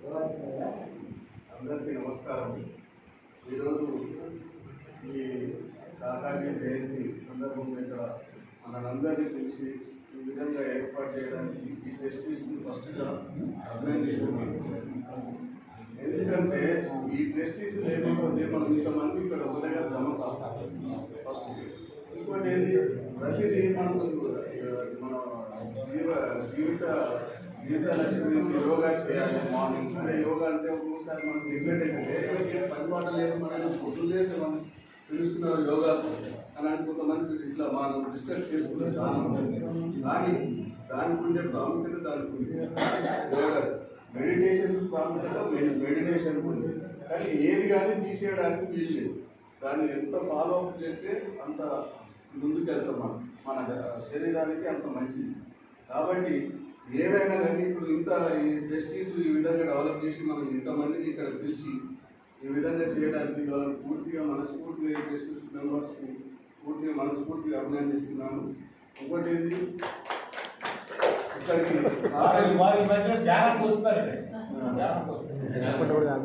అందరికీ నమస్కారం. ఈరోజు ఈ కాకాజీ జయంతి సందర్భంగా ఇక్కడ మనందరినీ పిలిచి ఈ విధంగా ఏర్పాటు చేయడానికి ఈ ట్రస్టీస్ని ఫస్ట్గా అభినందిస్తున్నాను. ఎందుకంటే ఈ ట్రస్టీస్ లేకపోతే మనం ఇంతమంది ఇక్కడ ఒక దగ్గర జమ కావాలి. ఫస్ట్ ఇంకోటి ఏంటి, ప్రతిదీ మనం మన జీవిత లక్ష్యం యోగా చేయాలి. మార్నింగ్ అంటే యోగా అంటే ఒక్కొక్కసారి మనకు నెగ్లెక్ట్ అయితే పని పాట లేదు, మనం పొద్దులు చేస్తే మనం పిలుస్తున్నారు యోగా అని అనుకుంటామని ఇట్లా మనం డిస్కస్ చేసుకుంటే చాలా ఉంటుంది. కానీ దానికి ఉండే ప్రాముఖ్యత దానికి ఉంది. యోగా మెడిటేషన్ ప్రాముఖ్యత మెడిటేషన్ ఉంది. కానీ ఏది కానీ తీసేయడానికి వీలు లేదు. దాన్ని ఎంత ఫాలో అప్ చేస్తే అంత ముందుకెళ్తాం. మన శరీరానికి అంత మంచిది. కాబట్టి ఏదైనా కానీ ఇప్పుడు ఇంత ఈ ట్రస్టీస్ ఈ విధంగా డెవలప్ చేసి మనం ఇంతమందిని ఇక్కడ పిలిచి ఈ విధంగా చేయడానికి వాళ్ళని పూర్తిగా మనస్ఫూర్తిగా ట్రస్టీస్ మెంబర్స్ని పూర్తిగా మనస్ఫూర్తిగా అభినందిస్తున్నాను. ఇంకోటి ఏంటి, ఇక్కడికి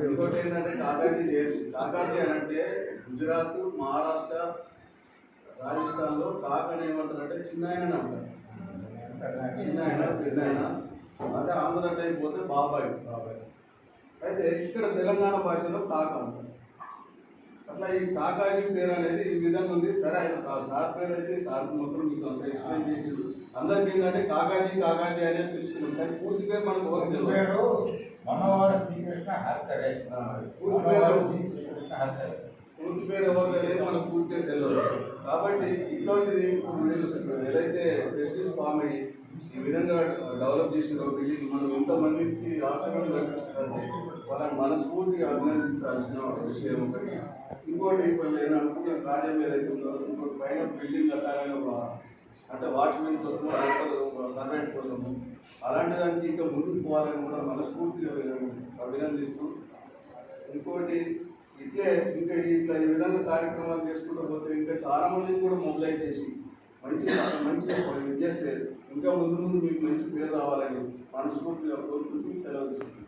ఇంకోటి ఏంటంటే కాకాజీ అని అంటే గుజరాత్, మహారాష్ట్ర, రాజస్థాన్లో కాక అని ఏమంటారంటే చిన్న ఆయన అంటారు. చిన్న ఆయన పెద్ద ఆయన, అదే ఆంధ్ర టైం పోతే బాబాయ్. అయితే ఇక్కడ తెలంగాణ భాషలో కాక అంటారు. అట్లా ఈ కాకాజీ పేరు అనేది ఈ విధంగా ఉంది. సరే, ఆయన సార్ పేరు అయితే సార్ మొత్తం మీకు అంత ఎక్స్ప్లెయిన్ చేసిండు. అందరికి ఏంటంటే కాకాజీ అనేది పిలుస్తున్నాం. కానీ పూర్తి పేరు మనకు ఎవరికి తెలియదు. మనవాడు శ్రీకృష్ణ హర్తరే. పూర్తి పేరు ఎవరు తెలియదు, మనకు పూర్తి పేరు తెలియదు. కాబట్టి ఇట్లాంటిది ఏదైతే ట్రస్టీస్ ఫామ్ అయ్యి ఈ విధంగా డెవలప్ చేసిన బిల్డింగ్ మనం ఎంతమందికి ఆసనం కల్పిస్తుందంటే వాళ్ళని మనస్ఫూర్తిగా అభినందించాల్సిన విషయం ఒకటి. ఇంకోటి నేను అనుకున్న కార్యం ఏదైతే ఉందో ఇంకోటి పైన బిల్డింగ్ కట్టాలని అంటే వాచ్మెన్ కోసము, సర్వెంట్ కోసము, అలాంటి దానికి ఇంకా ముందుకు పోవాలని కూడా మనస్ఫూర్తిగా అభినందిస్తూ, ఇంకోటి ఇట్లా ఈ విధంగా కార్యక్రమాలు చేసుకుంటూ పోతే ఇంకా చాలా మందిని కూడా మొబిలైజ్ చేసి మంచి ఇది చేస్తే ఇంకా ముందు మీకు మంచి పేరు రావాలని మనస్ఫూర్తిగా కోరుకుంటూ సెలవు తీసుకుంటాం.